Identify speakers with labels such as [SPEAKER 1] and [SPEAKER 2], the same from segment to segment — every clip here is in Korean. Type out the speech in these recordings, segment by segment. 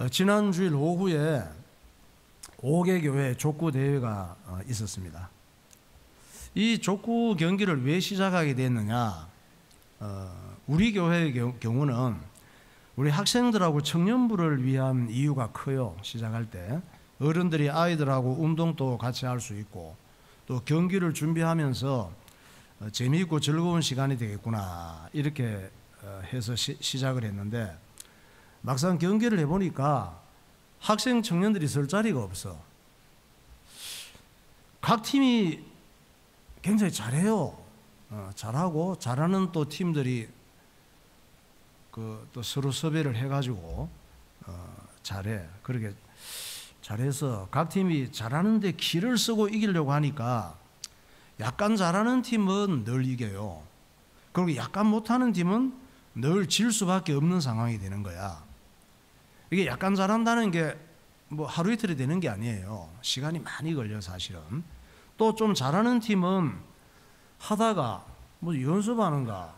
[SPEAKER 1] 지난 주일 오후에 5개 교회 족구 대회가 있었습니다. 이 족구 경기를 왜 시작하게 됐느냐? 우리 교회의 경우는 우리 학생들하고 청년부를 위한 이유가 커요. 시작할 때 어른들이 아이들하고 운동도 같이 할 수 있고 또 경기를 준비하면서 재미있고 즐거운 시간이 되겠구나 이렇게 해서 시작을 했는데 막상 경기를 해보니까 학생 청년들이 설 자리가 없어. 각 팀이 굉장히 잘해요. 잘하고 잘하는 또 팀들이 또 서로 섭외를 해가지고 잘해. 그렇게 잘해서 각 팀이 잘하는데 기를 쓰고 이기려고 하니까 약간 잘하는 팀은 늘 이겨요. 그리고 약간 못하는 팀은 늘 질 수밖에 없는 상황이 되는 거야. 이게 약간 잘한다는 게 뭐 하루 이틀이 되는 게 아니에요. 시간이 많이 걸려 사실은. 또 좀 잘하는 팀은 하다가 뭐 연습하는가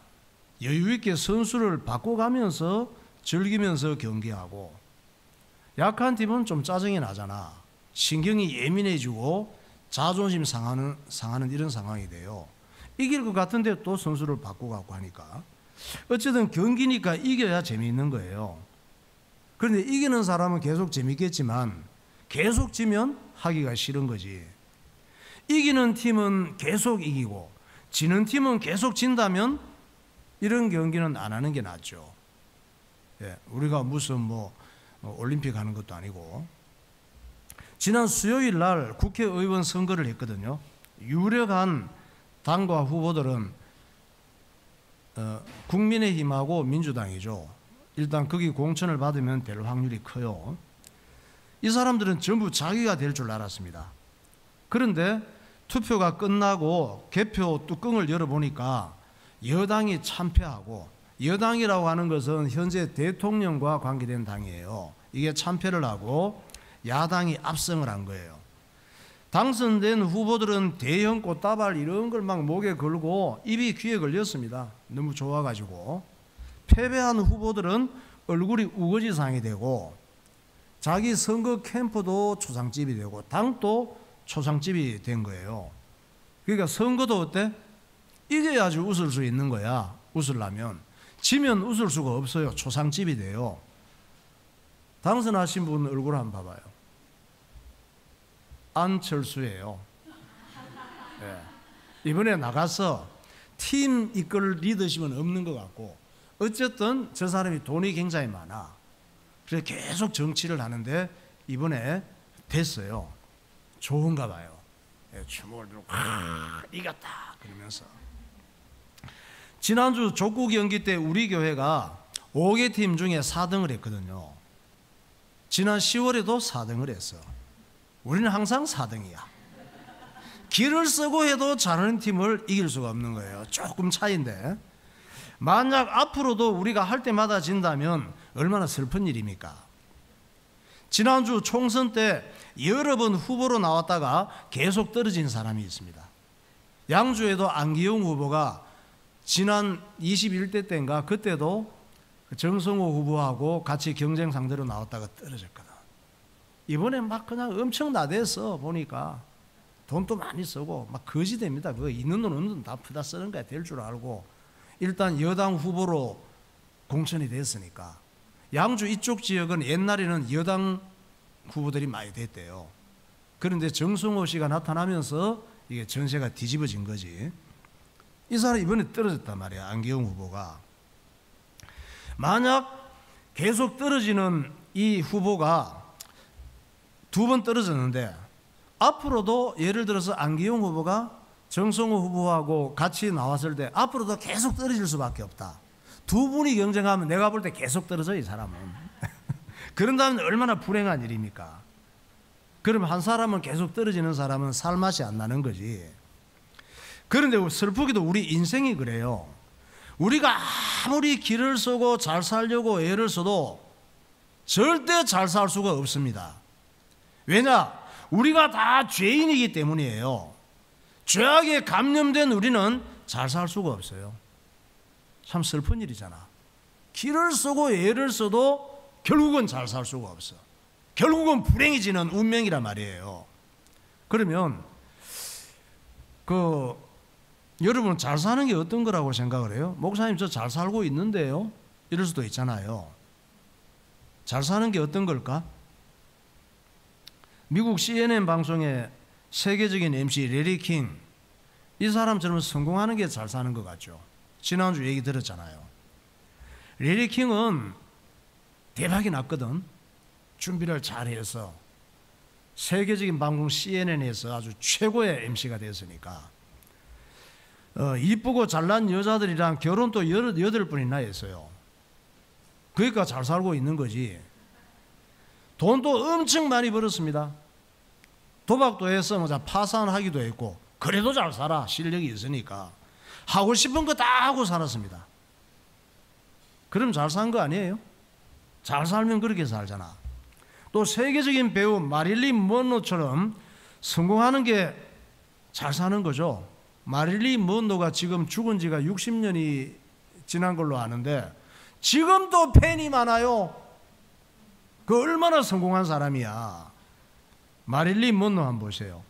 [SPEAKER 1] 여유 있게 선수를 바꿔가면서 즐기면서 경기하고, 약한 팀은 좀 짜증이 나잖아. 신경이 예민해지고 자존심 상하는 이런 상황이 돼요. 이길 것 같은데 또 선수를 바꾸고 하니까 어쨌든 경기니까 이겨야 재미있는 거예요. 그런데 이기는 사람은 계속 재밌겠지만 계속 지면 하기가 싫은 거지. 이기는 팀은 계속 이기고 지는 팀은 계속 진다면 이런 경기는 안 하는 게 낫죠. 예, 우리가 무슨 올림픽 하는 것도 아니고. 지난 수요일 날 국회의원 선거를 했거든요. 유력한 당과 후보들은 국민의힘하고 민주당이죠. 일단 거기 공천을 받으면 될 확률이 커요. 이 사람들은 전부 자기가 될 줄 알았습니다. 그런데 투표가 끝나고 개표 뚜껑을 열어보니까 여당이 참패하고, 여당이라고 하는 것은 현재 대통령과 관계된 당이에요. 이게 참패를 하고 야당이 압승을 한 거예요. 당선된 후보들은 대형 꽃다발 이런 걸 막 목에 걸고 입이 귀에 걸렸습니다. 너무 좋아가지고. 패배한 후보들은 얼굴이 우거지상이 되고 자기 선거 캠프도 초상집이 되고 당도 초상집이 된 거예요. 그러니까 선거도 어때? 이겨야지 웃을 수 있는 거야. 웃으려면. 지면 웃을 수가 없어요. 초상집이 돼요. 당선하신 분 얼굴 한번 봐봐요. 안철수예요. 네. 이번에 나가서 팀 이끌 리더십은 없는 것 같고, 어쨌든 저 사람이 돈이 굉장히 많아. 그래서 계속 정치를 하는데 이번에 됐어요. 좋은가 봐요. 네, 주먹을 들고 이겼다 그러면서. 지난주 족구 경기 때 우리 교회가 5개 팀 중에 4등을 했거든요. 지난 10월에도 4등을 했어. 우리는 항상 4등이야. 기를 쓰고 해도 잘하는 팀을 이길 수가 없는 거예요. 조금 차이인데 만약 앞으로도 우리가 할 때마다 진다면 얼마나 슬픈 일입니까? 지난주 총선 때 여러 번 후보로 나왔다가 계속 떨어진 사람이 있습니다. 양주에도 안기용 후보가 지난 21대 때인가 그때도 정성호 후보하고 같이 경쟁 상대로 나왔다가 떨어졌거든. 이번에 막 그냥 엄청 나대서 보니까 돈도 많이 쓰고 막 거지됩니다. 그거 있는 돈 없는 돈 다 푸다 쓰는 거야. 될 줄 알고 일단 여당 후보로 공천이 됐으니까. 양주 이쪽 지역은 옛날에는 여당 후보들이 많이 됐대요. 그런데 정성호 씨가 나타나면서 이게 전세가 뒤집어진 거지. 이 사람 이번에 떨어졌단 말이야. 안기용 후보가. 만약 계속 떨어지는 이 후보가 2번 떨어졌는데 앞으로도 예를 들어서 안기용 후보가 정성호 후보하고 같이 나왔을 때 앞으로도 계속 떨어질 수밖에 없다. 두 분이 경쟁하면 내가 볼 때 계속 떨어져 이 사람은. 그런다면 얼마나 불행한 일입니까? 그럼 한 사람은 계속 떨어지는 사람은 살맛이 안 나는 거지. 그런데 슬프게도 우리 인생이 그래요. 우리가 아무리 기를 쓰고 잘 살려고 애를 써도 절대 잘 살 수가 없습니다. 왜냐? 우리가 다 죄인이기 때문이에요. 죄악에 감염된 우리는 잘 살 수가 없어요. 참 슬픈 일이잖아. 기를 쓰고 애를 써도 결국은 잘 살 수가 없어. 결국은 불행해지는 운명이란 말이에요. 그러면 여러분 잘 사는 게 어떤 거라고 생각을 해요? 목사님 저 잘 살고 있는데요? 이럴 수도 있잖아요. 잘 사는 게 어떤 걸까? 미국 CNN 방송의 세계적인 MC 레리 킹, 이 사람처럼 성공하는 게 잘 사는 것 같죠. 지난주 얘기 들었잖아요. 레리 킹은 대박이 났거든. 준비를 잘해서 세계적인 방송 CNN에서 아주 최고의 MC가 됐으니까 이쁘고 잘난 여자들이랑 결혼도 18번이나 했어요. 그러니까 잘 살고 있는 거지. 돈도 엄청 많이 벌었습니다. 도박도 해서 뭐 파산하기도 했고, 그래도 잘 살아. 실력이 있으니까 하고 싶은 거 다 하고 살았습니다. 그럼 잘 산 거 아니에요? 잘 살면 그렇게 살잖아. 또 세계적인 배우 마릴린 먼로처럼 성공하는 게 잘 사는 거죠. 마릴린 먼로가 지금 죽은 지가 60년이 지난 걸로 아는데 지금도 팬이 많아요. 그 얼마나 성공한 사람이야. 마릴린 먼로 한번 보세요.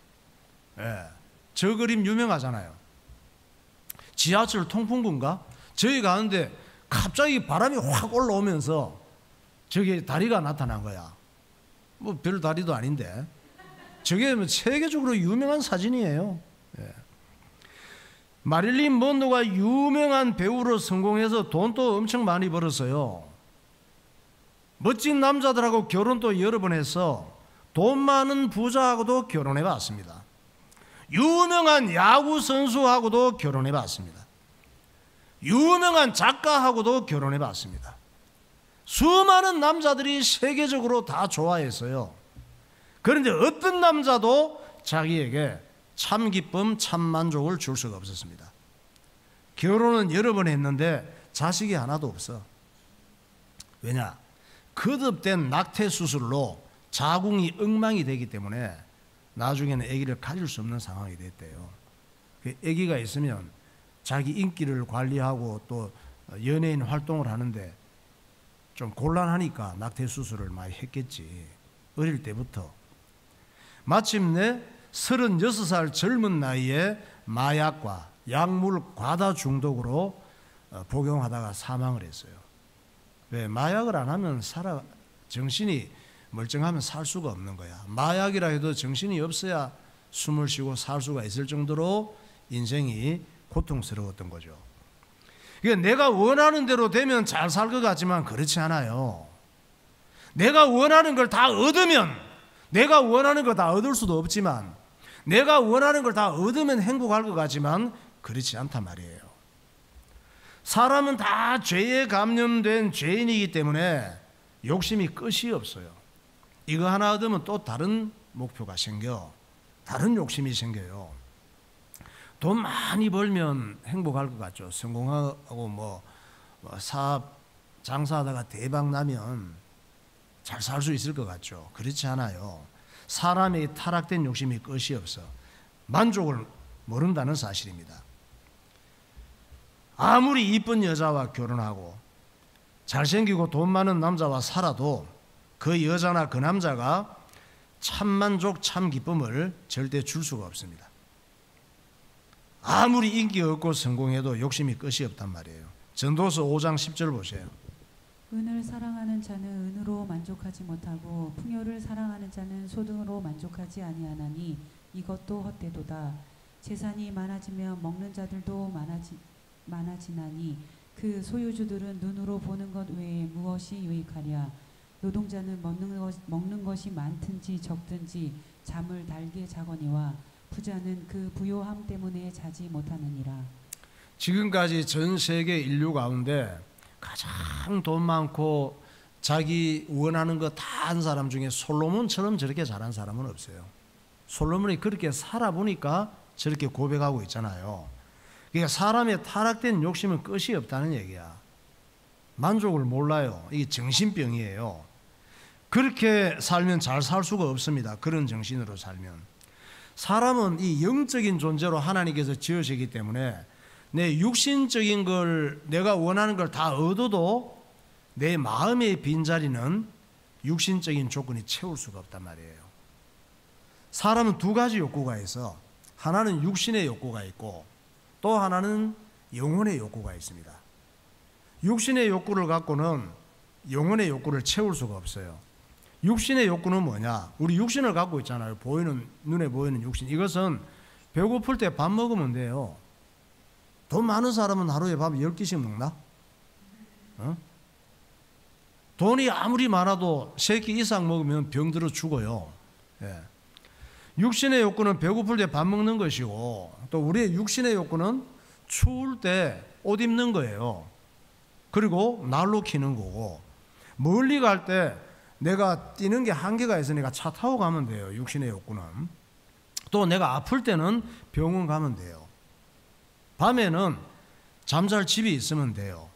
[SPEAKER 1] 예. 저 그림 유명하잖아요. 지하철 통풍구인가? 저기 가는데 갑자기 바람이 확 올라오면서 저기 다리가 나타난 거야. 뭐 별 다리도 아닌데 저게 세계적으로 유명한 사진이에요. 예. 마릴린 먼로가 유명한 배우로 성공해서 돈도 엄청 많이 벌었어요. 멋진 남자들하고 결혼도 여러 번 해서 돈 많은 부자하고도 결혼해 봤습니다. 유명한 야구 선수하고도 결혼해 봤습니다. 유명한 작가하고도 결혼해 봤습니다. 수많은 남자들이 세계적으로 다 좋아했어요. 그런데 어떤 남자도 자기에게 참 기쁨, 참 만족을 줄 수가 없었습니다. 결혼은 여러 번 했는데 자식이 하나도 없어. 왜냐? 거듭된 낙태 수술로 자궁이 엉망이 되기 때문에 나중에는 아기를 가질 수 없는 상황이 됐대요. 아기가 있으면 자기 인기를 관리하고 또 연예인 활동을 하는데 좀 곤란하니까 낙태 수술을 많이 했겠지. 어릴 때부터. 마침내 36살 젊은 나이에 마약과 약물 과다 중독으로 복용하다가 사망을 했어요. 왜? 마약을 안 하면 정신이 멀쩡하면 살 수가 없는 거야. 마약이라 해도 정신이 없어야 숨을 쉬고 살 수가 있을 정도로 인생이 고통스러웠던 거죠. 그러니까 내가 원하는 대로 되면 잘 살 것 같지만 그렇지 않아요. 내가 원하는 걸 다 얻으면, 내가 원하는 걸 다 얻을 수도 없지만, 내가 원하는 걸 다 얻으면 행복할 것 같지만 그렇지 않단 말이에요. 사람은 다 죄에 감염된 죄인이기 때문에 욕심이 끝이 없어요. 이거 하나 얻으면 또 다른 목표가 생겨, 다른 욕심이 생겨요. 돈 많이 벌면 행복할 것 같죠. 성공하고 뭐 사업 장사하다가 대박 나면 잘 살 수 있을 것 같죠. 그렇지 않아요. 사람의 타락된 욕심이 끝이 없어. 만족을 모른다는 사실입니다. 아무리 이쁜 여자와 결혼하고 잘생기고 돈 많은 남자와 살아도 그 여자나 그 남자가 참 만족, 참 기쁨을 절대 줄 수가 없습니다. 아무리 인기 없고 성공해도 욕심이 끝이 없단 말이에요. 전도서 5장 10절 보세요.
[SPEAKER 2] 은을 사랑하는 자는 은으로 만족하지 못하고 풍요를 사랑하는 자는 소득으로 만족하지 아니하나니 이것도 헛되도다. 재산이 많아지면 먹는 자들도 많아지나니 그 소유주들은 눈으로 보는 것 외에 무엇이 유익하랴. 노동자는 먹는 것이 많든지 적든지 잠을 달게 자거니와 부자는 그 부요함 때문에 자지 못하느니라.
[SPEAKER 1] 지금까지 전 세계 인류 가운데 가장 돈 많고 자기 원하는 거 다 한 사람 중에 솔로몬처럼 저렇게 잘한 사람은 없어요. 솔로몬이 그렇게 살아보니까 저렇게 고백하고 있잖아요. 그러니까 사람의 타락된 욕심은 끝이 없다는 얘기야. 만족을 몰라요. 이게 정신병이에요. 그렇게 살면 잘 살 수가 없습니다. 그런 정신으로 살면. 사람은 이 영적인 존재로 하나님께서 지으시기 때문에 내 육신적인 걸 내가 원하는 걸 다 얻어도 내 마음의 빈자리는 육신적인 조건이 채울 수가 없단 말이에요. 사람은 두 가지 욕구가 있어. 하나는 육신의 욕구가 있고 또 하나는 영혼의 욕구가 있습니다. 육신의 욕구를 갖고는 영혼의 욕구를 채울 수가 없어요. 육신의 욕구는 뭐냐? 우리 육신을 갖고 있잖아요. 눈에 보이는 육신. 이것은 배고플 때 밥 먹으면 돼요. 돈 많은 사람은 하루에 밥 10끼씩 먹나? 돈이 아무리 많아도 3끼 이상 먹으면 병들어 죽어요. 예. 육신의 욕구는 배고플 때 밥 먹는 것이고 또 우리의 육신의 욕구는 추울 때 옷 입는 거예요. 그리고 난로 켜는 거고 멀리 갈 때 내가 뛰는 게 한계가 있으니까 차 타고 가면 돼요. 육신의 욕구는. 또 내가 아플 때는 병원 가면 돼요. 밤에는 잠잘 집이 있으면 돼요.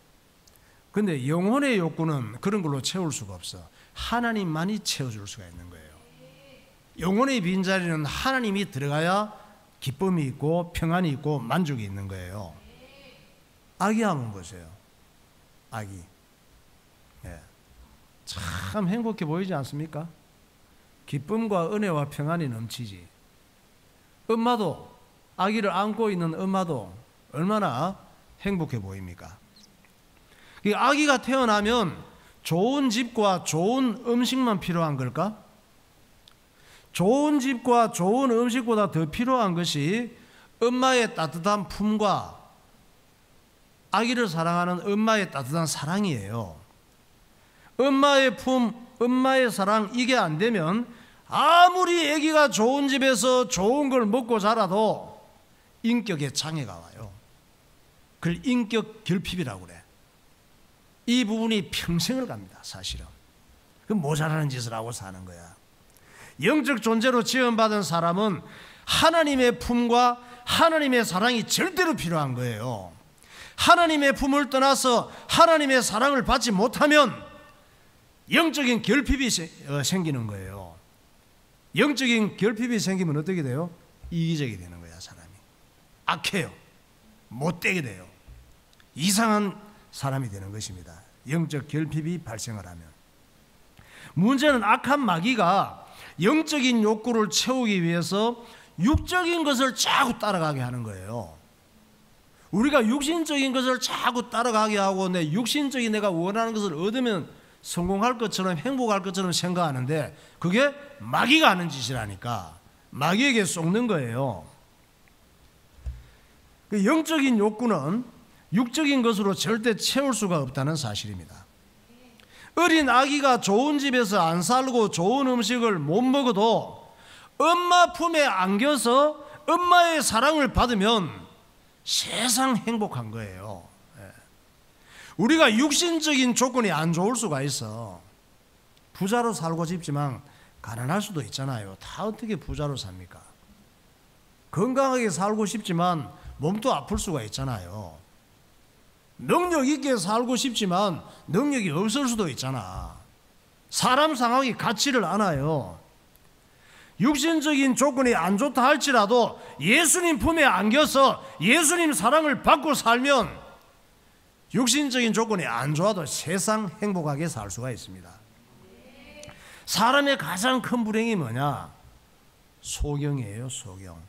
[SPEAKER 1] 근데 영혼의 욕구는 그런 걸로 채울 수가 없어. 하나님만이 채워줄 수가 있는 거예요. 영혼의 빈자리는 하나님이 들어가야 기쁨이 있고 평안이 있고 만족이 있는 거예요. 아기 한번 보세요. 아기. 예. 참 행복해 보이지 않습니까? 기쁨과 은혜와 평안이 넘치지. 엄마도, 아기를 안고 있는 엄마도 얼마나 행복해 보입니까? 아기가 태어나면 좋은 집과 좋은 음식만 필요한 걸까? 좋은 집과 좋은 음식보다 더 필요한 것이 엄마의 따뜻한 품과 아기를 사랑하는 엄마의 따뜻한 사랑이에요. 엄마의 품, 엄마의 사랑, 이게 안 되면 아무리 아기가 좋은 집에서 좋은 걸 먹고 자라도 인격에 장애가 와요. 그걸 인격 결핍이라고 그래. 이 부분이 평생을 갑니다. 사실은. 그 모자라는 짓을 하고 사는 거야. 영적 존재로 지원받은 사람은 하나님의 품과 하나님의 사랑이 절대로 필요한 거예요. 하나님의 품을 떠나서 하나님의 사랑을 받지 못하면 영적인 결핍이 생기는 거예요. 영적인 결핍이 생기면 어떻게 돼요? 이기적이 되는 거야. 사람이 악해요. 못되게 돼요. 이상한 사람이 되는 것입니다. 영적 결핍이 발생을 하면. 문제는 악한 마귀가 영적인 욕구를 채우기 위해서 육적인 것을 자꾸 따라가게 하는 거예요. 우리가 육신적인 것을 자꾸 따라가게 하고 내 육신적인 내가 원하는 것을 얻으면 성공할 것처럼 행복할 것처럼 생각하는데 그게 마귀가 하는 짓이라니까. 마귀에게 속는 거예요. 그 영적인 욕구는 육적인 것으로 절대 채울 수가 없다는 사실입니다. 어린 아기가 좋은 집에서 안 살고 좋은 음식을 못 먹어도 엄마 품에 안겨서 엄마의 사랑을 받으면 세상 행복한 거예요. 우리가 육신적인 조건이 안 좋을 수가 있어. 부자로 살고 싶지만 가난할 수도 있잖아요. 다 어떻게 부자로 삽니까? 건강하게 살고 싶지만 몸도 아플 수가 있잖아요. 능력 있게 살고 싶지만 능력이 없을 수도 있잖아. 사람 상황이 같지를 않아요. 육신적인 조건이 안 좋다 할지라도 예수님 품에 안겨서 예수님 사랑을 받고 살면 육신적인 조건이 안 좋아도 세상 행복하게 살 수가 있습니다. 사람의 가장 큰 불행이 뭐냐? 소경이에요. 소경.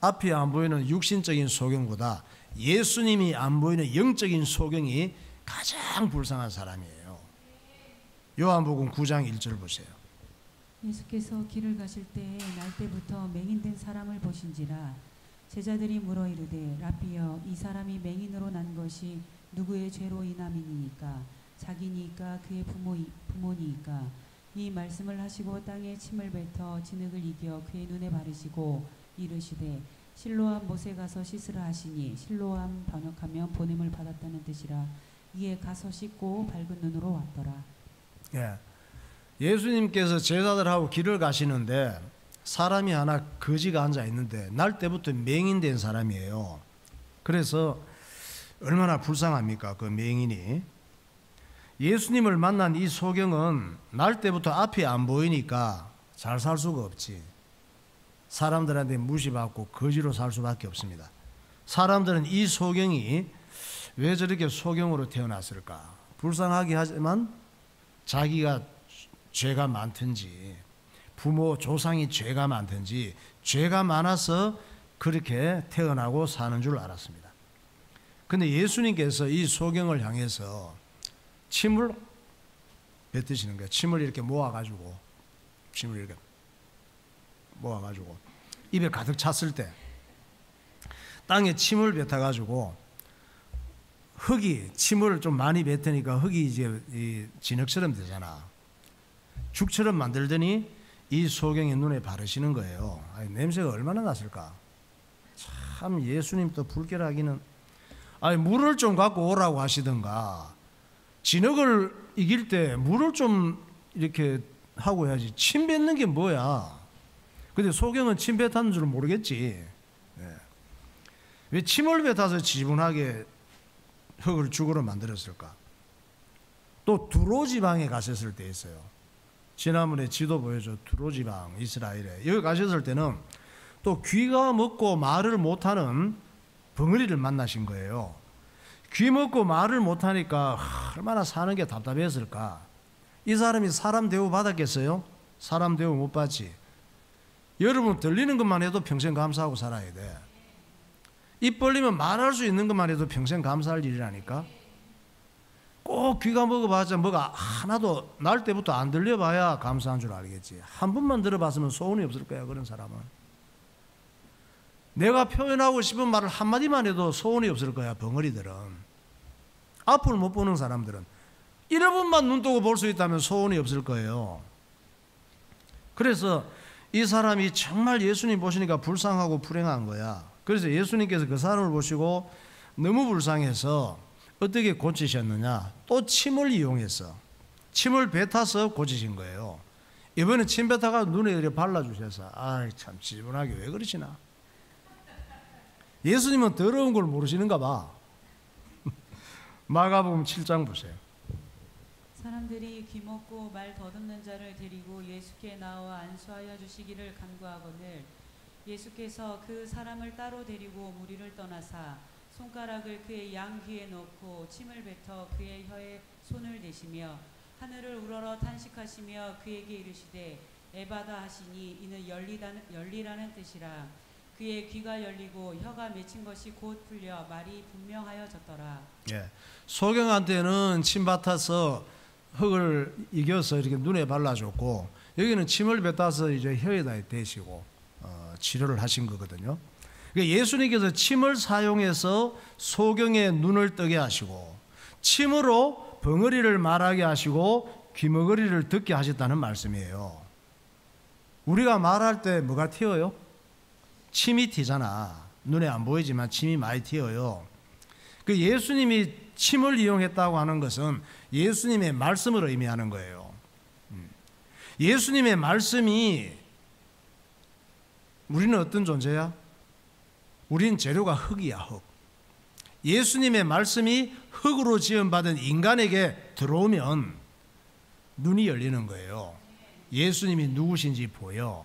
[SPEAKER 1] 앞이 안 보이는 육신적인 소경보다 예수님이 안 보이는 영적인 소경이 가장 불쌍한 사람이에요. 요한복음 9장 1절 보세요.
[SPEAKER 2] 예수께서 길을 가실 때에 날때부터 맹인된 사람을 보신지라. 제자들이 물어 이르되 라비여, 이 사람이 맹인으로 난 것이 누구의 죄로 인함이니까? 자기니까 그의 부모니까? 이 말씀을 하시고 땅에 침을 뱉어 진흙을 이겨 그의 눈에 바르시고 이르시되 실로암 못에 가서 씻으라 하시니, 실로암 번역하면 보냄을 받았다는 뜻이라. 이에 가서 씻고 밝은 눈으로 왔더라.
[SPEAKER 1] 예. 예수님께서 제자들하고 길을 가시는데 사람이 하나 거지가 앉아 있는데 날 때부터 맹인된 사람이에요. 그래서 얼마나 불쌍합니까? 그 맹인이. 예수님을 만난 이 소경은 날 때부터 앞이 안 보이니까 잘 살 수가 없지. 사람들한테 무시받고 거지로 살 수밖에 없습니다. 사람들은 이 소경이 왜 저렇게 소경으로 태어났을까? 불쌍하게 하지만 자기가 죄가 많든지 부모 조상이 죄가 많든지 죄가 많아서 그렇게 태어나고 사는 줄 알았습니다. 근데 예수님께서 이 소경을 향해서 침을 뱉으시는 거예요. 침을 이렇게 모아가지고 입에 가득 찼을 때 땅에 침을 뱉어가지고 흙이 침을 좀 많이 뱉으니까 흙이 이제 이 진흙처럼 되잖아. 죽처럼 만들더니 이 소경의 눈에 바르시는 거예요. 아니, 냄새가 얼마나 났을까? 참 예수님 또 불결하기는. 아니, 물을 좀 갖고 오라고 하시던가. 진흙을 이길 때 물을 좀 이렇게 하고 해야지. 침 뱉는 게 뭐야? 근데 소경은 침 뱉었는 줄은 모르겠지. 네. 왜 침을 뱉어서 지분하게 흙을 죽으로 만들었을까? 또 두로 지방에 가셨을 때 있어요. 지난번에 지도 보여줘. 두로 지방 이스라엘에 여기 가셨을 때는 또 귀가 먹고 말을 못하는 벙어리를 만나신 거예요. 귀 먹고 말을 못하니까 얼마나 사는 게 답답했을까? 이 사람이 사람 대우 받았겠어요? 사람 대우 못 받지. 여러분 들리는 것만 해도 평생 감사하고 살아야 돼. 입 벌리면 말할 수 있는 것만 해도 평생 감사할 일이라니까. 꼭 귀가 먹어봤자 뭐가 하나도 날 때부터 안 들려봐야 감사한 줄 알겠지. 한 번만 들어봤으면 소원이 없을 거야, 그런 사람은. 내가 표현하고 싶은 말을 한마디만 해도 소원이 없을 거야, 벙어리들은. 앞을 못 보는 사람들은 1분만 눈 뜨고 볼 수 있다면 소원이 없을 거예요. 그래서 이 사람이 정말 예수님 보시니까 불쌍하고 불행한 거야. 그래서 예수님께서 그 사람을 보시고 너무 불쌍해서 어떻게 고치셨느냐? 또 침을 이용해서 침을 뱉어서 고치신 거예요. 이번에 침 뱉다가 눈에 이렇게 발라주셔서 아이 참 지저분하게 왜 그러시나? 예수님은 더러운 걸 모르시는가 봐. 마가복음 7장 보세요.
[SPEAKER 2] 사람들이 귀먹고 말 더듬는 자를 데리고 예수께 나와 안수하여 주시기를 간구하거늘 예수께서 그 사람을 따로 데리고 무리를 떠나사 손가락을 그의 양귀에 넣고 침을 뱉어 그의 혀에 손을 대시며 하늘을 우러러 탄식하시며 그에게 이르시되 에바다 하시니 이는 열리라는 뜻이라. 그의 귀가 열리고 혀가 맺힌 것이 곧 풀려 말이 분명하여졌더라.
[SPEAKER 1] 예, 소경한테는 침 뱉어서 흙을 이겨서 이렇게 눈에 발라줬고 여기는 침을 뱉어서 이제 혀에다 대시고 치료를 하신 거거든요. 그러니까 예수님께서 침을 사용해서 소경의 눈을 뜨게 하시고 침으로 벙어리를 말하게 하시고 귀머거리를 듣게 하셨다는 말씀이에요. 우리가 말할 때 뭐가 튀어요? 침이 튀잖아. 눈에 안 보이지만 침이 많이 튀어요. 그 예수님이 침을 이용했다고 하는 것은 예수님의 말씀을 의미하는 거예요. 예수님의 말씀이 우리는 어떤 존재야? 우린 재료가 흙이야, 흙. 예수님의 말씀이 흙으로 지음받은 인간에게 들어오면 눈이 열리는 거예요. 예수님이 누구신지 보여.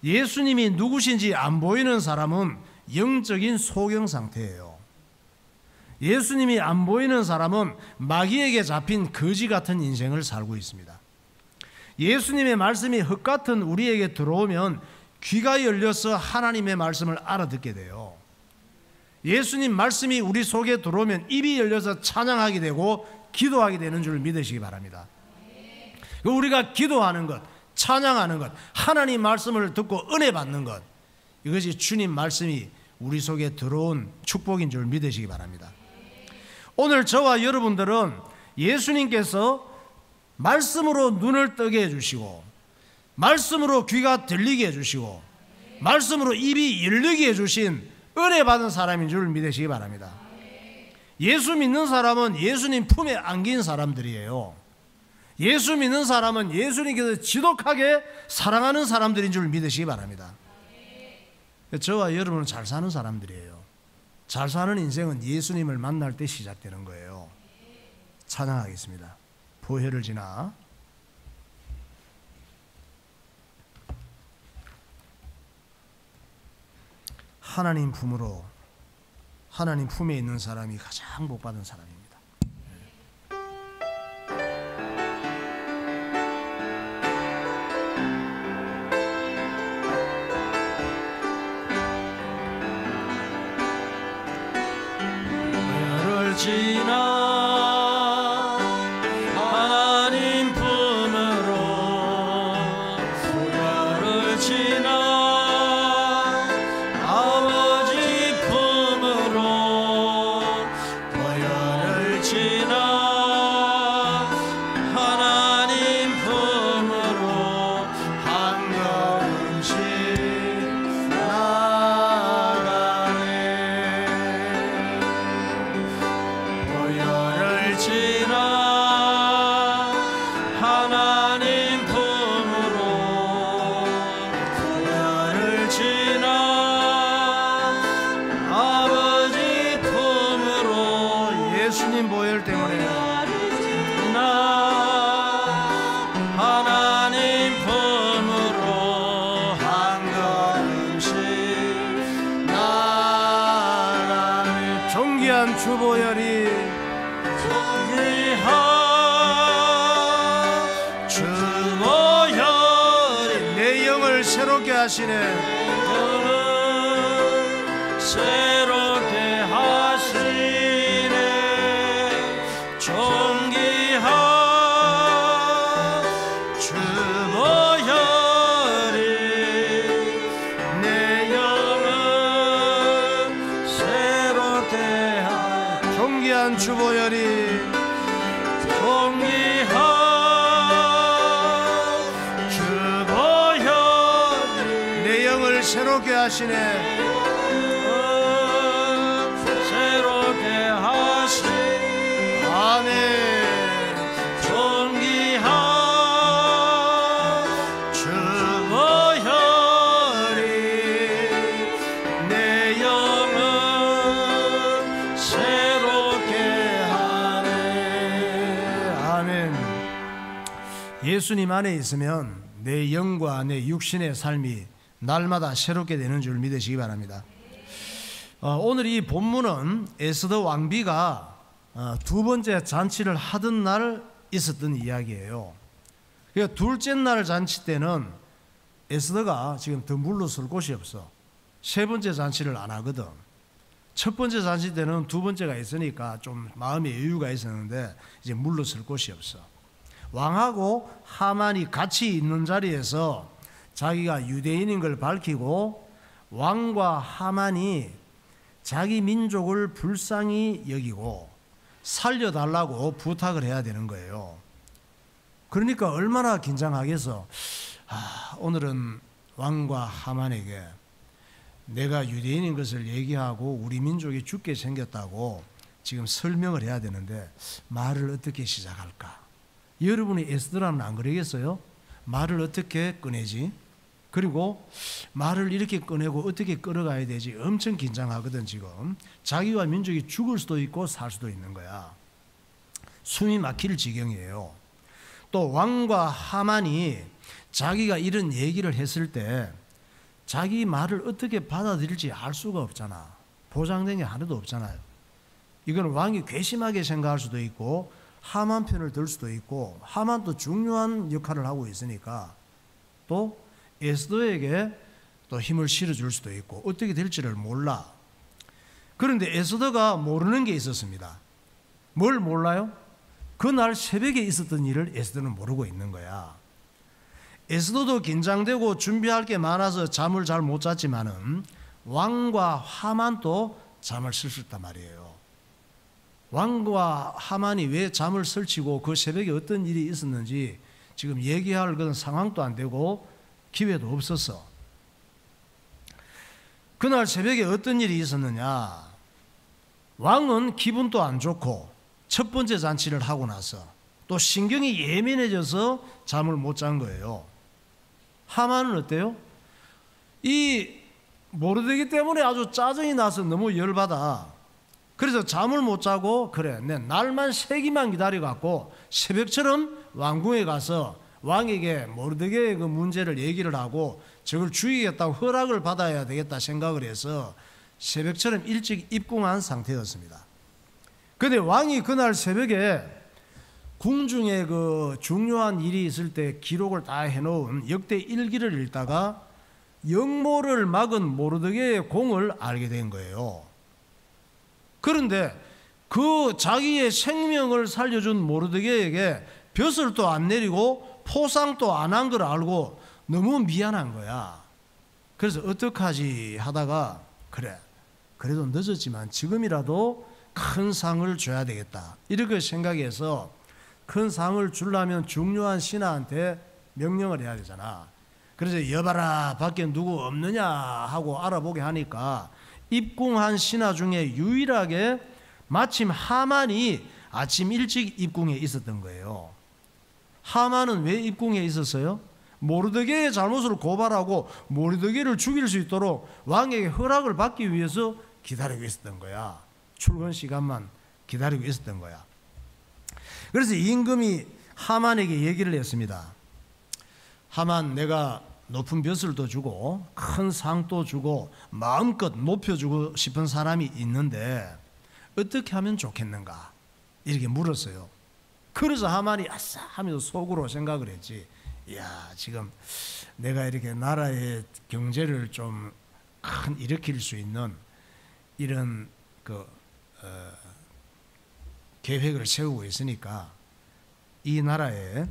[SPEAKER 1] 예수님이 누구신지 안 보이는 사람은 영적인 소경 상태예요. 예수님이 안 보이는 사람은 마귀에게 잡힌 거지 같은 인생을 살고 있습니다. 예수님의 말씀이 흙 같은 우리에게 들어오면 귀가 열려서 하나님의 말씀을 알아듣게 돼요. 예수님 말씀이 우리 속에 들어오면 입이 열려서 찬양하게 되고 기도하게 되는 줄 믿으시기 바랍니다. 우리가 기도하는 것, 찬양하는 것, 하나님 말씀을 듣고 은혜 받는 것, 이것이 주님 말씀이 우리 속에 들어온 축복인 줄 믿으시기 바랍니다. 오늘 저와 여러분들은 예수님께서 말씀으로 눈을 뜨게 해주시고 말씀으로 귀가 들리게 해주시고 말씀으로 입이 열리게 해주신 은혜 받은 사람인 줄 믿으시기 바랍니다. 예수 믿는 사람은 예수님 품에 안긴 사람들이에요. 예수 믿는 사람은 예수님께서 지독하게 사랑하는 사람들인 줄 믿으시기 바랍니다. 저와 여러분은 잘 사는 사람들이에요. 잘 사는 인생은 예수님을 만날 때 시작되는 거예요. 찬양하겠습니다. 보혈을 지나 하나님 품으로, 하나님 품에 있는 사람이 가장 복받은 사람입니다. 지나 하나님 품으로 보혈을 지나 아버지 품으로 보혈을 지나 하나님 품으로 한 걸음씩 나가네. 보혈을 지나 하나님 품으로 보혈을 지나 아버지 품으로 예수님 보혈 때문에 나 하나님 품으로 한 걸음씩 나가네. 존귀한 주보혈이 존귀한 주보혈이 내 영을 새롭게 하시네. 영을 새롭게 하시네. 존귀한 주보혈이 내 영을 새롭게 하시네. 존귀한 주보혈이 존귀한 주보혈이 내 영을 새롭게 하시네. 새롭게 하시네. 아멘. 존귀한 주보혈이 내 영을 새롭게 하네. 아멘. 예수님 안에 있으면 내 영과 내 육신의 삶이 날마다 새롭게 되는 줄 믿으시기 바랍니다. 오늘 이 본문은 에스더 왕비가 두 번째 잔치를 하던 날 있었던 이야기예요. 그러니까 둘째 날 잔치 때는 에스더가 지금 더 물러설 곳이 없어. 세 번째 잔치를 안 하거든. 첫 번째 잔치 때는 두 번째가 있으니까 좀 마음의 여유가 있었는데 이제 물러설 곳이 없어. 왕하고 하만이 같이 있는 자리에서 자기가 유대인인 걸 밝히고 왕과 하만이 자기 민족을 불쌍히 여기고 살려달라고 부탁을 해야 되는 거예요. 그러니까 얼마나 긴장하겠어. 오늘은 왕과 하만에게 내가 유대인인 것을 얘기하고 우리 민족이 죽게 생겼다고 지금 설명을 해야 되는데 말을 어떻게 시작할까? 여러분이 에스더라면 안 그러겠어요? 말을 어떻게 꺼내지? 그리고 말을 이렇게 꺼내고 어떻게 끌어가야 되지? 엄청 긴장하거든. 지금 자기와 민족이 죽을 수도 있고 살 수도 있는 거야. 숨이 막힐 지경이에요. 또 왕과 하만이 자기가 이런 얘기를 했을 때 자기 말을 어떻게 받아들일지 알 수가 없잖아. 보장된 게 하나도 없잖아요. 이건 왕이 괘씸하게 생각할 수도 있고 하만 편을 들 수도 있고 하만도 중요한 역할을 하고 있으니까 또 에스더에게 또 힘을 실어줄 수도 있고 어떻게 될지를 몰라. 그런데 에스더가 모르는 게 있었습니다. 뭘 몰라요? 그날 새벽에 있었던 일을 에스더는 모르고 있는 거야. 에스더도 긴장되고 준비할 게 많아서 잠을 잘 못 잤지만은 왕과 하만도 잠을 설쳤단 말이에요. 왕과 하만이 왜 잠을 설치고 그 새벽에 어떤 일이 있었는지 지금 얘기할 그런 상황도 안 되고 기회도 없었어. 그날 새벽에 어떤 일이 있었느냐. 왕은 기분도 안 좋고 첫 번째 잔치를 하고 나서 또 신경이 예민해져서 잠을 못 잔 거예요. 하만은 어때요? 이 모르드기 때문에 아주 짜증이 나서 너무 열받아. 그래서 잠을 못 자고 그래 내 날만 세기만 기다려갖고 새벽처럼 왕궁에 가서 왕에게 모르드게의 그 문제를 얘기를 하고 저걸 죽이겠다고 허락을 받아야 되겠다 생각을 해서 새벽처럼 일찍 입궁한 상태였습니다. 그런데 왕이 그날 새벽에 궁중에 그 중요한 일이 있을 때 기록을 다 해놓은 역대 일기를 읽다가 역모를 막은 모르드게의 공을 알게 된 거예요. 그런데 그 자기의 생명을 살려준 모르드게에게 벼슬 또 안 내리고 포상도 안 한 걸 알고 너무 미안한 거야. 그래서 어떡하지 하다가 그래, 그래도 늦었지만 지금이라도 큰 상을 줘야 되겠다 이렇게 생각해서 큰 상을 주려면 중요한 신하한테 명령을 해야 되잖아. 그래서 여봐라 밖에 누구 없느냐 하고 알아보게 하니까 입궁한 신하 중에 유일하게 마침 하만이 아침 일찍 입궁에 있었던 거예요. 하만은 왜 입궁에 있었어요? 모르드게의 잘못을 고발하고 모르드게를 죽일 수 있도록 왕에게 허락을 받기 위해서 기다리고 있었던 거야. 출근 시간만 기다리고 있었던 거야. 그래서 임금이 하만에게 얘기를 했습니다. 하만, 내가 높은 벼슬도 주고 큰 상도 주고 마음껏 높여주고 싶은 사람이 있는데 어떻게 하면 좋겠는가 이렇게 물었어요. 그래서 하만이 아싸 하면서 속으로 생각을 했지. 야, 지금 내가 이렇게 나라의 경제를 좀 큰 일으킬 수 있는 이런 계획을 세우고 있으니까 이 나라에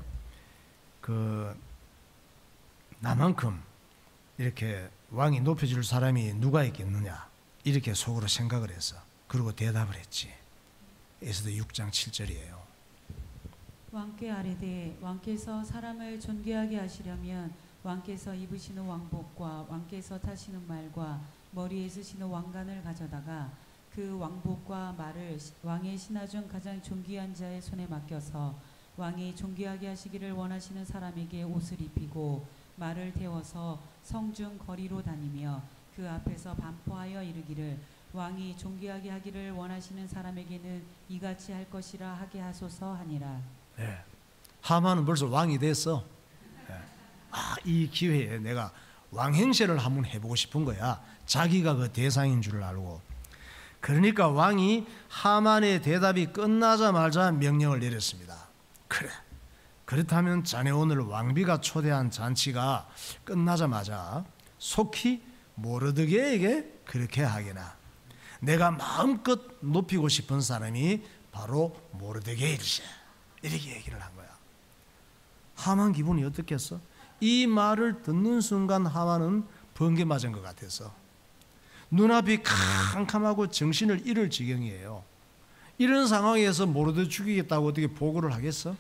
[SPEAKER 1] 나만큼 이렇게 왕이 높여줄 사람이 누가 있겠느냐 이렇게 속으로 생각을 했어. 그리고 대답을 했지. 에스더 6장 7절이에요.
[SPEAKER 2] 왕께 아뢰되 왕께서 사람을 존귀하게 하시려면 왕께서 입으시는 왕복과 왕께서 타시는 말과 머리에 쓰시는 왕관을 가져다가 그 왕복과 말을 왕의 신하 중 가장 존귀한 자의 손에 맡겨서 왕이 존귀하게 하시기를 원하시는 사람에게 옷을 입히고 말을 태워서 성중 거리로 다니며 그 앞에서 반포하여 이르기를 왕이 존귀하게 하기를 원하시는 사람에게는 이같이 할 것이라 하게 하소서 하니라.
[SPEAKER 1] 네. 하만은 벌써 왕이 됐어. 네. 이 기회에 내가 왕행세를 한번 해보고 싶은 거야. 자기가 그 대상인 줄 알고. 그러니까 왕이 하만의 대답이 끝나자마자 명령을 내렸습니다. 그래, 그렇다면 자네 오늘 왕비가 초대한 잔치가 끝나자마자 속히 모르드게에게 그렇게 하게나. 내가 마음껏 높이고 싶은 사람이 바로 모르드게일세. 이렇게 얘기를 한 거야. 하만 기분이 어떻겠어? 이 말을 듣는 순간 하만은 번개 맞은 것 같아서 눈앞이 캄캄하고 정신을 잃을 지경이에요. 이런 상황에서 모르드 죽이겠다고 어떻게 보고를 하겠어?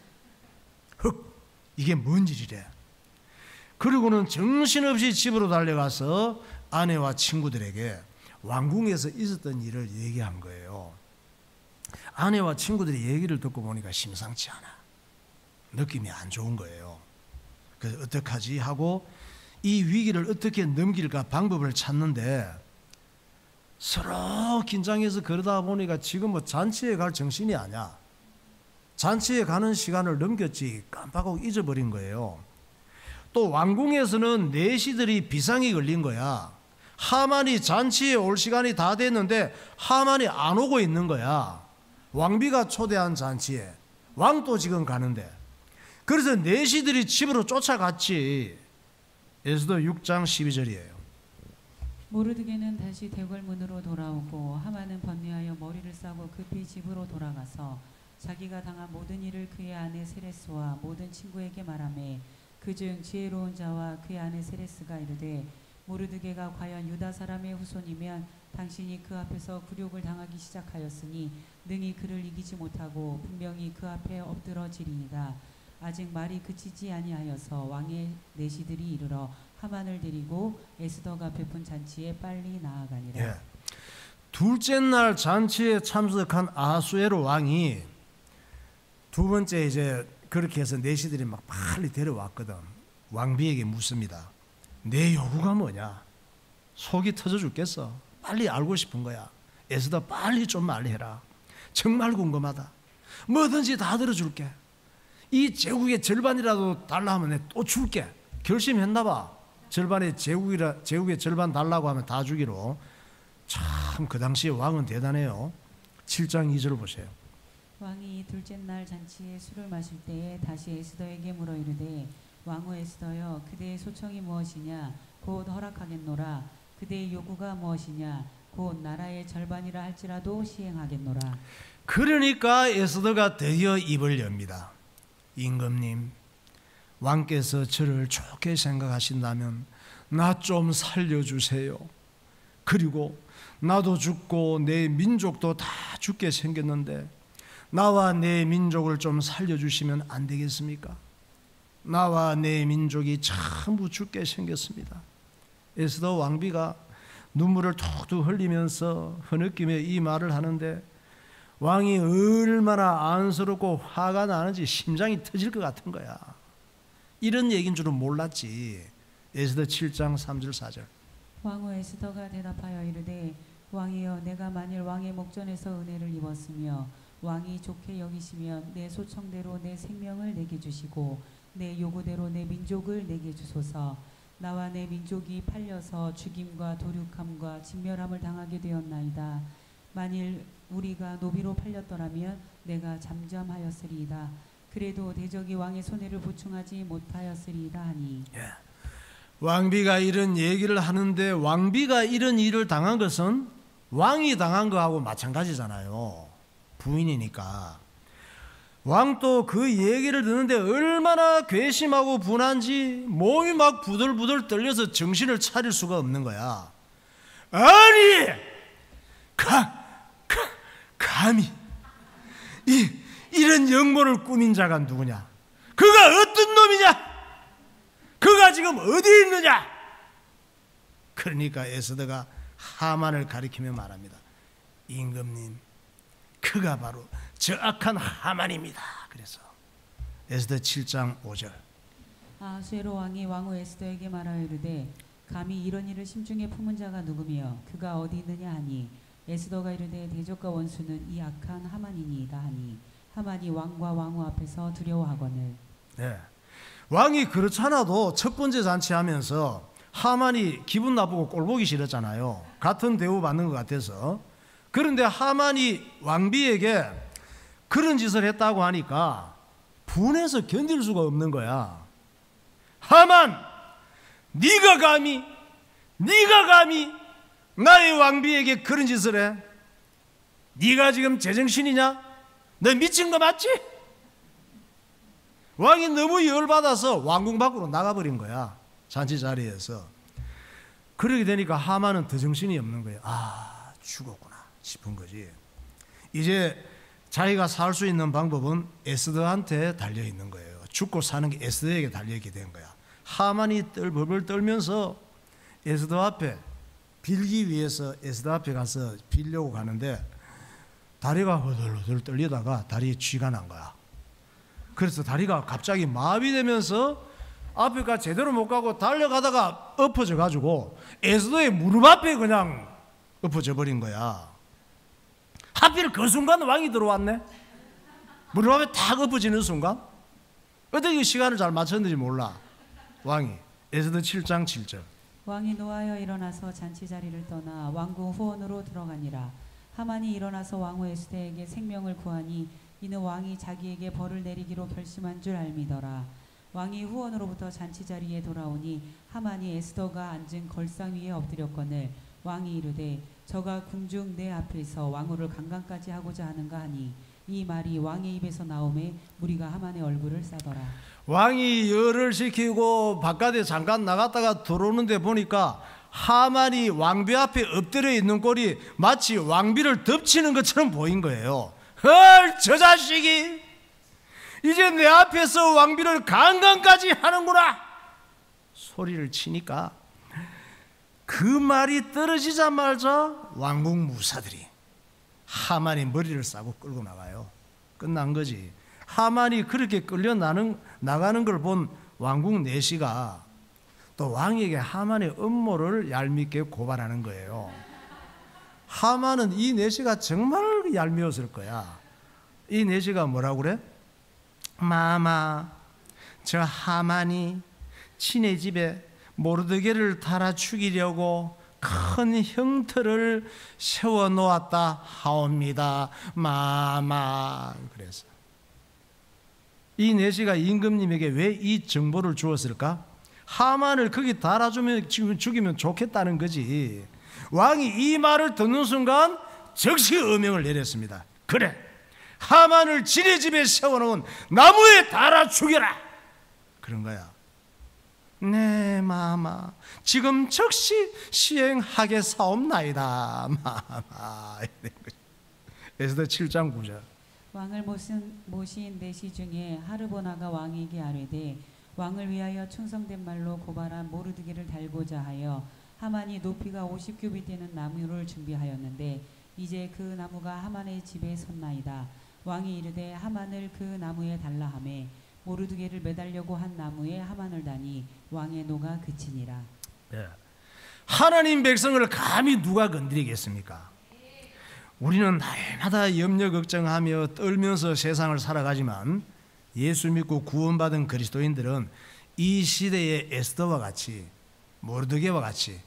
[SPEAKER 1] 흑, 이게 뭔 일이래. 그리고는 정신없이 집으로 달려가서 아내와 친구들에게 왕궁에서 있었던 일을 얘기한 거예요. 아내와 친구들이 얘기를 듣고 보니까 심상치 않아. 느낌이 안 좋은 거예요. 그래서 어떡하지 하고 이 위기를 어떻게 넘길까 방법을 찾는데 서로 긴장해서 그러다 보니까 지금 뭐 잔치에 갈 정신이 아니야. 잔치에 가는 시간을 넘겼지 깜빡하고 잊어버린 거예요. 또 왕궁에서는 내시들이 비상이 걸린 거야. 하만이 잔치에 올 시간이 다 됐는데 하만이 안 오고 있는 거야. 왕비가 초대한 잔치에 왕도 지금 가는데. 그래서 내시들이 집으로 쫓아갔지. 에스더 6장 12절이에요.
[SPEAKER 2] 모르드게는 다시 대궐문으로 돌아오고 하만은 번뇌하여 머리를 싸고 급히 집으로 돌아가서 자기가 당한 모든 일을 그의 아내 세레스와 모든 친구에게 말하매 그중 지혜로운 자와 그의 아내 세레스가 이르되 모르드게가 과연 유다 사람의 후손이면 당신이 그 앞에서 굴욕을 당하기 시작하였으니 능히 그를 이기지 못하고 분명히 그 앞에 엎드러지리이다. 아직 말이 그치지 아니하여서 왕의 내시들이 이르러 하만을 데리고 에스더가 베푼 잔치에 빨리 나아가니라.
[SPEAKER 1] 예. 둘째 날 잔치에 참석한 아하수에로 왕이 두 번째 이제 그렇게 해서 내시들이 막 빨리 데려왔거든. 왕비에게 묻습니다. 내 요구가 뭐냐? 속이 터져 죽겠어. 빨리 알고 싶은 거야. 에스더 빨리 좀 말해라. 정말 궁금하다. 뭐든지 다 들어줄게. 이 제국의 절반이라도 달라 하면 내가 또 줄게. 결심했나 봐. 절반의 제국의 절반 달라고 하면 다 주기로. 참 그 당시에 왕은 대단해요. 7장 2절 보세요.
[SPEAKER 2] 왕이 둘째 날 잔치에 술을 마실 때에 다시 에스더에게 물어 이르되 왕후 에스더여 그대의 소청이 무엇이냐 곧 허락하겠노라. 그대의 요구가 무엇이냐 곧 나라의 절반이라 할지라도 시행하겠노라.
[SPEAKER 1] 그러니까 에스더가 드디어 입을 엽니다. 임금님, 왕께서 저를 좋게 생각하신다면 나 좀 살려주세요. 그리고 나도 죽고 내 민족도 다 죽게 생겼는데 나와 내 민족을 좀 살려주시면 안 되겠습니까? 나와 내 민족이 전부 죽게 생겼습니다. 에스더 왕비가 눈물을 툭툭 흘리면서 흐느끼며 이 말을 하는데 왕이 얼마나 안쓰럽고 화가 나는지 심장이 터질 것 같은 거야. 이런 얘기인 줄은 몰랐지. 에스더 7장 3절 4절.
[SPEAKER 2] 왕후 에스더가 대답하여 이르되 왕이여, 내가 만일 왕의 목전에서 은혜를 입었으며 왕이 좋게 여기시면 내 소청대로 내 생명을 내게 주시고 내 요구대로 내 민족을 내게 주소서. 나와 내 민족이 팔려서 죽임과 도륙함과 진멸함을 당하게 되었나이다. 만일 우리가 노비로 팔렸더라면 내가 잠잠하였으리이다. 그래도 대적이 왕의 손해를 보충하지 못하였으리이다 하니.
[SPEAKER 1] 왕비가 이런 얘기를 하는데 왕비가 이런 일을 당한 것은 왕이 당한 거하고 마찬가지잖아요. 부인이니까. 왕도 그 얘기를 듣는데 얼마나 괘씸하고 분한지 몸이 막 부들부들 떨려서 정신을 차릴 수가 없는 거야. 아니, 감히 이런 영모를 꾸민 자가 누구냐? 그가 어떤 놈이냐? 그가 지금 어디에 있느냐? 그러니까 에스더가 하만을 가리키며 말합니다. 임금님, 그가 바로 저 악한 하만입니다. 그래서 에스더 7장 5절.
[SPEAKER 2] 아수에로 왕이 왕후 에스더에게 말하여 이르되 감히 이런 일을 심중에 품은 자가 누구며 그가 어디 있느냐 하니. 에스더가 이르되 대적과 원수는 이 악한 하만이니이다 하니. 하만이 왕과 왕후 앞에서 두려워하거늘.
[SPEAKER 1] 네. 왕이 그렇잖아도 첫 번째 잔치하면서 하만이 기분 나쁘고 꼴보기 싫었잖아요. 같은 대우 받는 것 같아서. 그런데 하만이 왕비에게 그런 짓을 했다고 하니까 분해서 견딜 수가 없는 거야. 하만, 네가 감히 나의 왕비에게 그런 짓을 해? 네가 지금 제정신이냐? 너 미친 거 맞지? 왕이 너무 열받아서 왕궁 밖으로 나가버린 거야. 잔치 자리에서. 그러게 되니까 하만은 더 정신이 없는 거예요. 아, 죽었구나 싶은 거지. 이제 자기가 살 수 있는 방법은 에스더한테 달려있는 거예요. 죽고 사는 게 에스더에게 달려있게 된 거야. 하만이 벌벌 떨면서 에스더 앞에 빌기 위해서 에스더 앞에 가서 빌려고 가는데 다리가 허들허들 떨리다가 다리에 쥐가 난 거야. 그래서 다리가 갑자기 마비되면서 앞에가 제대로 못 가고 달려가다가 엎어져 가지고 에스더의 무릎 앞에 그냥 엎어져 버린 거야. 하필 그 순간 왕이 들어왔네. 무릎 앞에 탁 엎어지는 순간 어떻게 시간을 잘 맞췄는지 몰라. 왕이. 에스더 7장 7절.
[SPEAKER 2] 왕이 노하여 일어나서 잔치 자리를 떠나 왕궁 후원으로 들어가니라. 하만이 일어나서 왕후 에스더에게 생명을 구하니 이는 왕이 자기에게 벌을 내리기로 결심한 줄 알미더라. 왕이 후원으로부터 잔치 자리에 돌아오니 하만이 에스더가 앉은 걸상 위에 엎드렸거늘 왕이 이르되 저가 궁중 내 앞에서 왕후를 강간까지 하고자 하는가 하니. 이 말이 왕의 입에서 나오매 무리가 하만의 얼굴을 싸더라.
[SPEAKER 1] 왕이 열을 시키고 바깥에 잠깐 나갔다가 들어오는데 보니까 하만이 왕비 앞에 엎드려 있는 꼴이 마치 왕비를 덮치는 것처럼 보인 거예요. 헐, 저 자식이 이제 내 앞에서 왕비를 강간까지 하는구나 소리를 치니까 그 말이 떨어지자마자 왕궁 무사들이 하만이 머리를 싸고 끌고 나가요. 끝난 거지. 하만이 그렇게 끌려 나가는 걸 본 왕궁 내시가 또 왕에게 하만의 음모를 얄밉게 고발하는 거예요. 하만은 이 내시가 정말 얄미웠을 거야. 이 내시가 뭐라고 그래? 마마, 저 하만이 친의 집에 모르드게를 달아 죽이려고 큰 형틀을 세워 놓았다 하옵니다. 마마. 그래서 이 내시가 임금님에게 왜 이 정보를 주었을까? 하만을 거기 달아주면 죽이면 좋겠다는 거지. 왕이 이 말을 듣는 순간 즉시 어명을 내렸습니다. 그래, 하만을 지네 집에 세워놓은 나무에 달아 죽여라. 그런 거야. 네 마마 지금 즉시 시행하겠사옵나이다. 마마. 에스더 7장 9절.
[SPEAKER 2] 왕을 모신 내시 중에 하르보나가 왕에게 아뢰되 왕을 위하여 충성된 말로 고발한 모르드게를 달고자 하여 하만이 높이가 50규빗 되는 나무를 준비하였는데 이제 그 나무가 하만의 집에 섰나이다. 왕이 이르되 하만을 그 나무에 달라 하매 모르드게를 매달려고 한 나무에 하만을 다니 왕의 노가 그치니라.
[SPEAKER 1] 네. 하나님 백성을 감히 누가 건드리겠습니까? 우리는 날마다 염려 걱정하며 떨면서 세상을 살아가지만 예수 믿고 구원받은 그리스도인들은 이 시대의 에스더와 같이 모르드게와 같이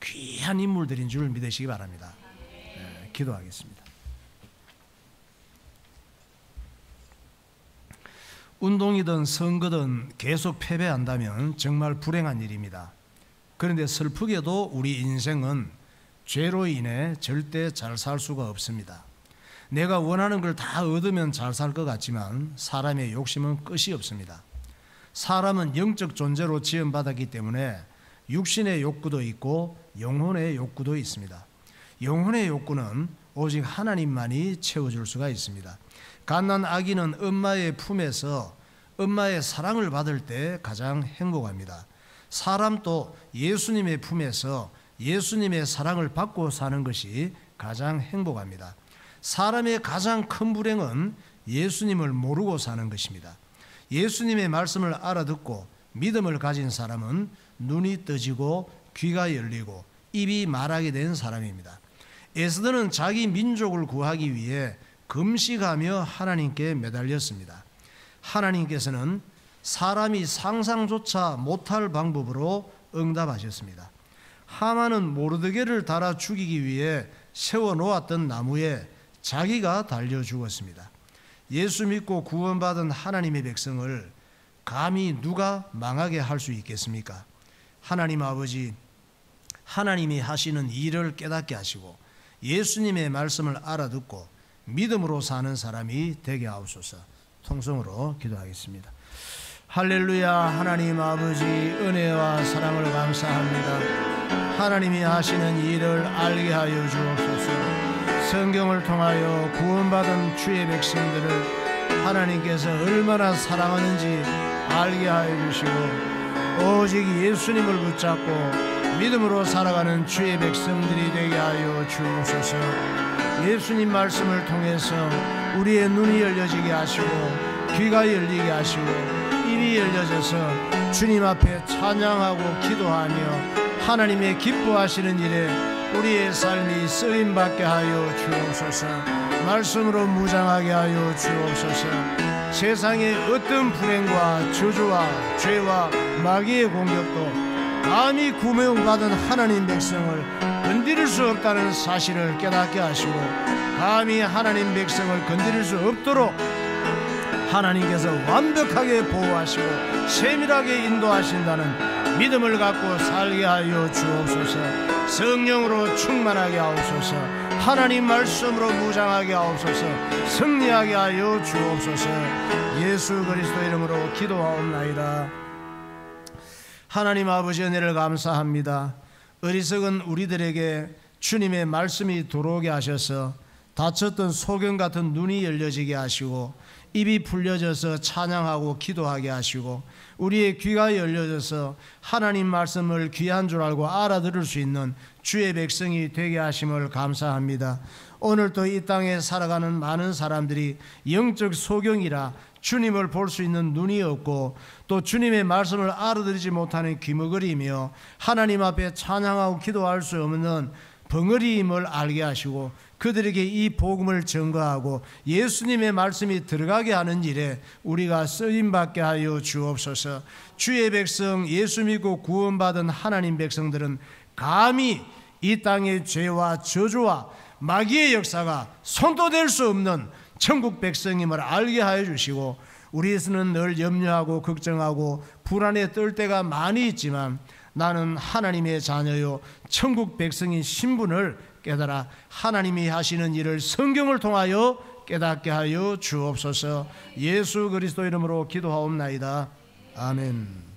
[SPEAKER 1] 귀한 인물들인 줄 믿으시기 바랍니다. 네, 기도하겠습니다. 운동이든 선거든 계속 패배한다면 정말 불행한 일입니다. 그런데 슬프게도 우리 인생은 죄로 인해 절대 잘 살 수가 없습니다. 내가 원하는 걸 다 얻으면 잘 살 것 같지만 사람의 욕심은 끝이 없습니다. 사람은 영적 존재로 지음받았기 때문에 육신의 욕구도 있고 영혼의 욕구도 있습니다. 영혼의 욕구는 오직 하나님만이 채워줄 수가 있습니다. 갓난 아기는 엄마의 품에서 엄마의 사랑을 받을 때 가장 행복합니다. 사람도 예수님의 품에서 예수님의 사랑을 받고 사는 것이 가장 행복합니다. 사람의 가장 큰 불행은 예수님을 모르고 사는 것입니다. 예수님의 말씀을 알아듣고 믿음을 가진 사람은 눈이 떠지고 귀가 열리고 입이 말하게 된 사람입니다. 에스더는 자기 민족을 구하기 위해 금식하며 하나님께 매달렸습니다. 하나님께서는 사람이 상상조차 못할 방법으로 응답하셨습니다. 하만은 모르드게를 달아 죽이기 위해 세워놓았던 나무에 자기가 달려 죽었습니다. 예수 믿고 구원받은 하나님의 백성을 감히 누가 망하게 할 수 있겠습니까? 하나님 아버지, 하나님이 하시는 일을 깨닫게 하시고 예수님의 말씀을 알아듣고 믿음으로 사는 사람이 되게 하옵소서. 통성으로 기도하겠습니다. 할렐루야. 하나님 아버지 은혜와 사랑을 감사합니다. 하나님이 하시는 일을 알게 하여 주옵소서. 성경을 통하여 구원받은 주의 백성들을 하나님께서 얼마나 사랑하는지 알게 하여 주시고 오직 예수님을 붙잡고 믿음으로 살아가는 주의 백성들이 되게 하여 주옵소서. 예수님 말씀을 통해서 우리의 눈이 열려지게 하시고 귀가 열리게 하시고 입이 열려져서 주님 앞에 찬양하고 기도하며 하나님의 기뻐하시는 일에 우리의 삶이 쓰임받게 하여 주옵소서. 말씀으로 무장하게 하여 주옵소서. 세상의 어떤 불행과 저주와 죄와 마귀의 공격도 감히 구명받은 하나님 백성을 건드릴 수 없다는 사실을 깨닫게 하시고 감히 하나님 백성을 건드릴 수 없도록 하나님께서 완벽하게 보호하시고 세밀하게 인도하신다는 믿음을 갖고 살게 하여 주옵소서. 성령으로 충만하게 하옵소서. 하나님 말씀으로 무장하게 하옵소서. 승리하게 하여 주옵소서. 예수 그리스도 이름으로 기도하옵나이다. 하나님 아버지 은혜를 감사합니다. 어리석은 우리들에게 주님의 말씀이 들어오게 하셔서 닫혔던 소경 같은 눈이 열려지게 하시고 입이 풀려져서 찬양하고 기도하게 하시고 우리의 귀가 열려져서 하나님 말씀을 귀한 줄 알고 알아들을 수 있는 주의 백성이 되게 하심을 감사합니다. 오늘도 이 땅에 살아가는 많은 사람들이 영적 소경이라 주님을 볼 수 있는 눈이 없고 또 주님의 말씀을 알아들지 못하는 귀머거리며 하나님 앞에 찬양하고 기도할 수 없는 벙어리임을 알게 하시고 그들에게 이 복음을 전가하고 예수님의 말씀이 들어가게 하는 일에 우리가 쓰임받게 하여 주옵소서. 주의 백성 예수 믿고 구원받은 하나님 백성들은 감히 이 땅의 죄와 저주와 마귀의 역사가 손도 댈 수 없는 천국 백성임을 알게 하여 주시고 우리에서는 늘 염려하고 걱정하고 불안에 떨 때가 많이 있지만 나는 하나님의 자녀요 천국 백성인 신분을 깨달아 하나님이 하시는 일을 성경을 통하여 깨닫게 하여 주옵소서. 예수 그리스도 이름으로 기도하옵나이다. 아멘.